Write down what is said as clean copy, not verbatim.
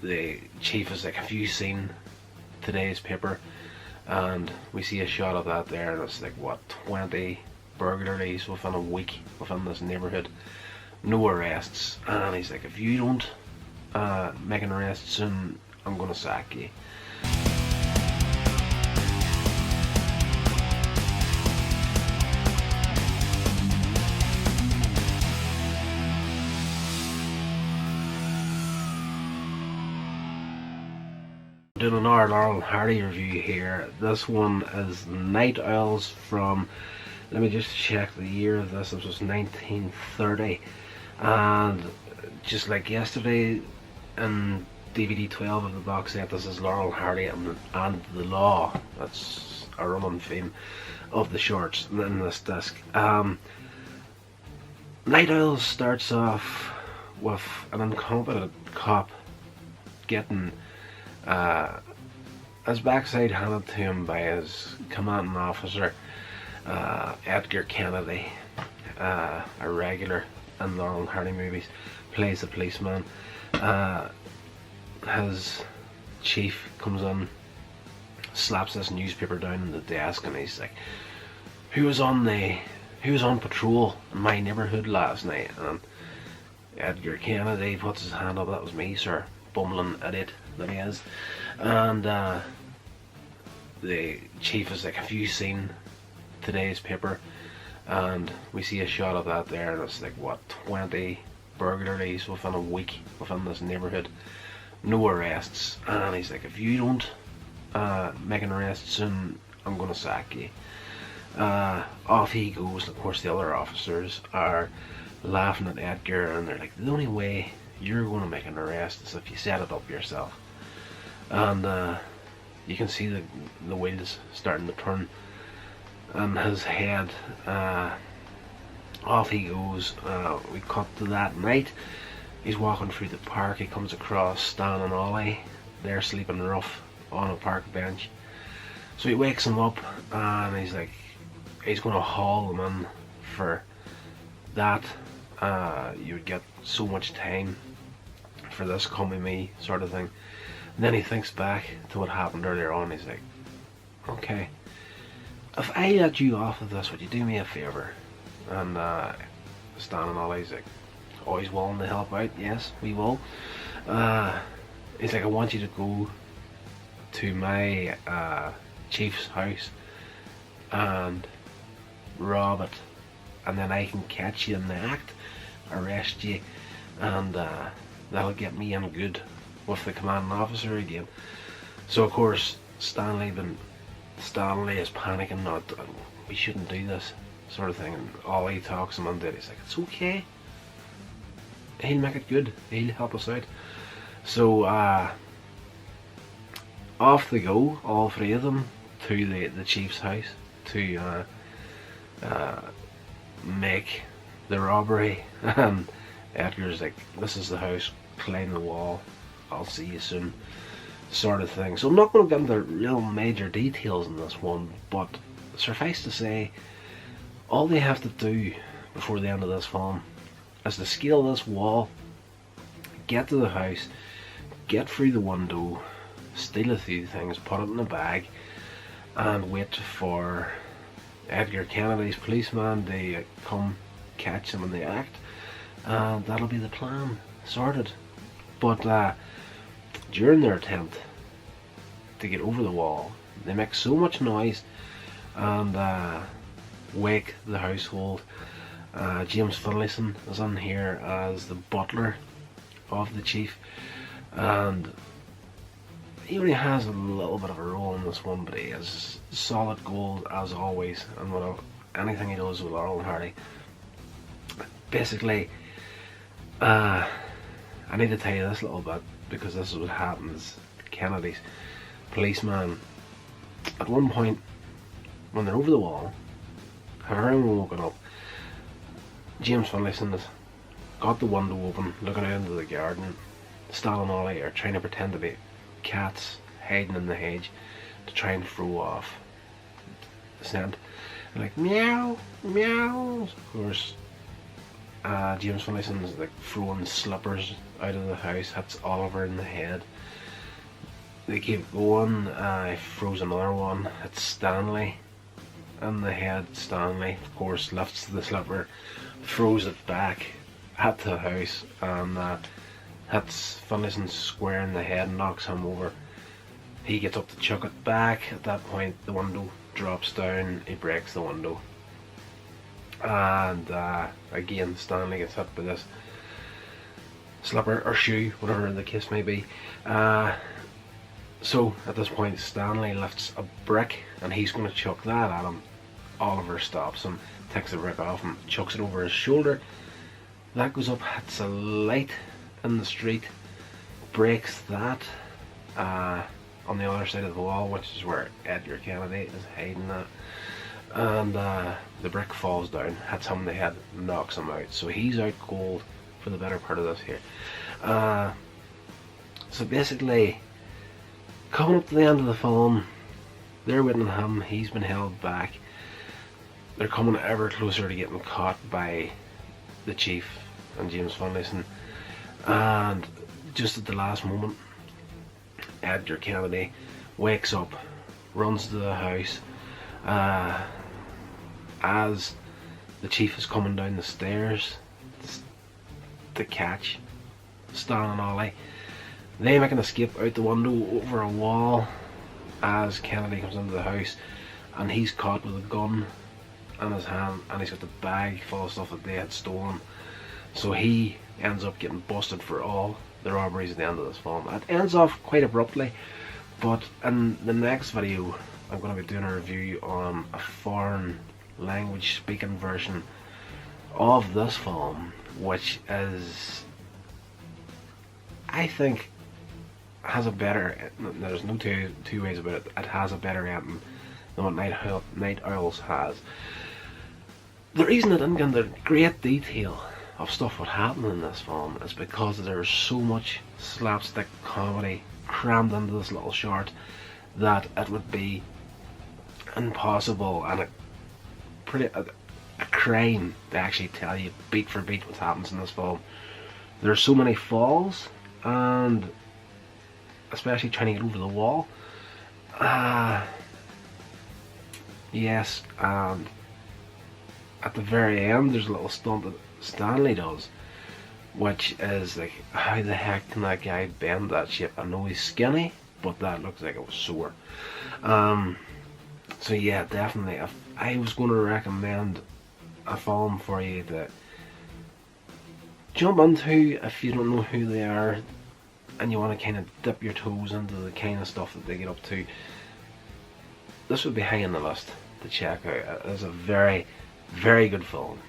the chief is like, have you seen today's paper? And we see a shot of that there, and it's like, what, 20 burglaries within a week within this neighbourhood, no arrests. And he's like, if you don't make an arrest soon, I'm gonna sack you. Doing another Laurel and Hardy review here. This one is Night Owls from, let me just check the year of this. This was 1930, and just like yesterday in DVD 12 of the box set, this is Laurel and Hardy and the Law. That's a running theme of the shorts in this disc. Night Owls starts off with an incompetent cop getting his backside handed to him by his commanding officer, Edgar Kennedy, a regular in Laurel and Hardy movies, plays the policeman. His chief comes in, slaps this newspaper down on the desk, and he's like, who was on patrol in my neighbourhood last night? And Edgar Kennedy puts his hand up. That was me, sir. Bumbling idiot that he is. And the chief is like, have you seen today's paper? And we see a shot of that there, and it's like, what, 20 burglaries within a week within this neighbourhood, no arrests. And he's like, if you don't make an arrest soon, I'm gonna sack you. Off he goes. Of course the other officers are laughing at Edgar, and they're like, the only way you're going to make an arrest is if you set it up yourself. And you can see the wheels starting to turn in his head. Off he goes. We cut to that night. He's walking through the park. He comes across Stan and Ollie. They're sleeping rough on a park bench. So he wakes them up, and he's like, he's going to haul them in for that. You would get so much time for this, come with me sort of thing. And then he thinks back to what happened earlier on. He's like, okay, if I let you off of this, would you do me a favour? And Stan and Ollie's like, always willing to help out. Yes, we will. He's like, I want you to go to my chief's house and rob it, and then I can catch you in the act, arrest you, and that'll get me in good with the commanding officer again. So of course Stanley is panicking, not, we shouldn't do this sort of thing, and Ollie talks him into it. He's like, it's okay, he'll make it good, he'll help us out. So off they go, all three of them, to the chief's house to make the robbery. And Edgar's like, this is the house, climb the wall, I'll see you soon, sort of thing. So I'm not going to get into real major details in this one, but suffice to say, all they have to do before the end of this film is to scale this wall, get to the house, get through the window, steal a few things, put it in a bag, and wait for Edgar Kennedy's policeman to come catch them in the act, and that'll be the plan sorted. But during their attempt to get over the wall, they make so much noise and wake the household. James Finlayson is in here as the butler of the chief, and he only has a little bit of a role in this one, but he is solid gold as always, and anything he does with Laurel and Hardy. Basically, I need to tell you this little bit, because this is what happens. Kennedy's policeman, at one point when they're over the wall, have everyone woken up, James Finlayson has got the window open, looking out into the garden. Stan and Ollie are trying to pretend to be cats hiding in the hedge to try and throw off the scent. They're like, meow, meow. Of course, James Finlayson's like throwing slippers out of the house, hits Oliver in the head. They keep going, he throws another one, hits Stanley in the head. Stanley, of course, lifts the slipper, throws it back at the house, and hits Finlayson square in the head and knocks him over. He gets up to chuck it back. At that point, the window drops down, he breaks the window. And again, Stanley gets hit by this slipper or shoe, whatever the case may be. So at this point, Stanley lifts a brick and he's going to chuck that at him. Oliver stops him, takes the brick off him, chucks it over his shoulder. That goes up, hits a light in the street, breaks that on the other side of the wall, which is where Edgar Kennedy is hiding at. And the brick falls down, hits him in the head, knocks him out. So he's out cold for the better part of this here. So basically, coming up to the end of the film, they're waiting on him, he's been held back. They're coming ever closer to getting caught by the chief and James Finlayson. And just at the last moment, Edgar Kennedy wakes up, runs to the house. As the chief is coming down the stairs to catch Stan and Ollie, they make an escape out the window over a wall as Kennedy comes into the house, and he's caught with a gun in his hand, and he's got the bag full of stuff that they had stolen. So he ends up getting busted for all the robberies at the end of this film. It ends off quite abruptly, but in the next video I'm going to be doing a review on a foreign language speaking version of this film, which is, I think, has a better, there's no two ways about it, it has a better ending than what Night Owls has. The reason I didn't get into great detail of stuff what happened in this film is because there's so much slapstick comedy crammed into this little short that it would be impossible and a crime to actually tell you beat for beat what happens in this film. There's so many falls, and especially trying to get over the wall. Yes, and at the very end there's a little stunt that Stanley does, which is like, how the heck can that guy bend that shape? I know he's skinny, but that looks like it was sore. So yeah, definitely, if I was going to recommend a film for you to jump into if you don't know who they are and you want to kind of dip your toes into the kind of stuff that they get up to, this would be high on the list to check out. It is a very, very good film.